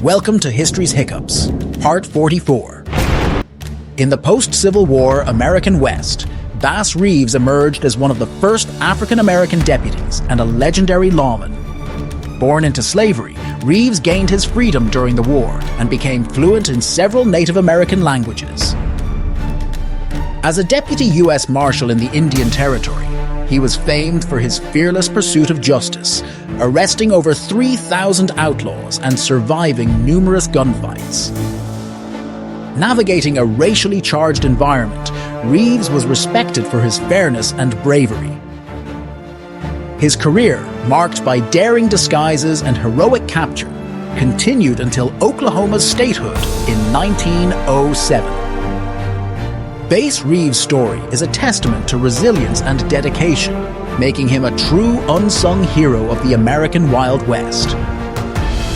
Welcome to History's Hiccups, Part 44. In the post-Civil War American West, Bass Reeves emerged as one of the first African-American deputies and a legendary lawman. Born into slavery, Reeves gained his freedom during the war and became fluent in several Native American languages. As a deputy U.S. Marshal in the Indian Territory, he was famed for his fearless pursuit of justice, arresting over 3,000 outlaws and surviving numerous gunfights. Navigating a racially charged environment, Reeves was respected for his fairness and bravery. His career, marked by daring disguises and heroic capture, continued until Oklahoma's statehood in 1907. Bass Reeves' story is a testament to resilience and dedication, making him a true unsung hero of the American Wild West.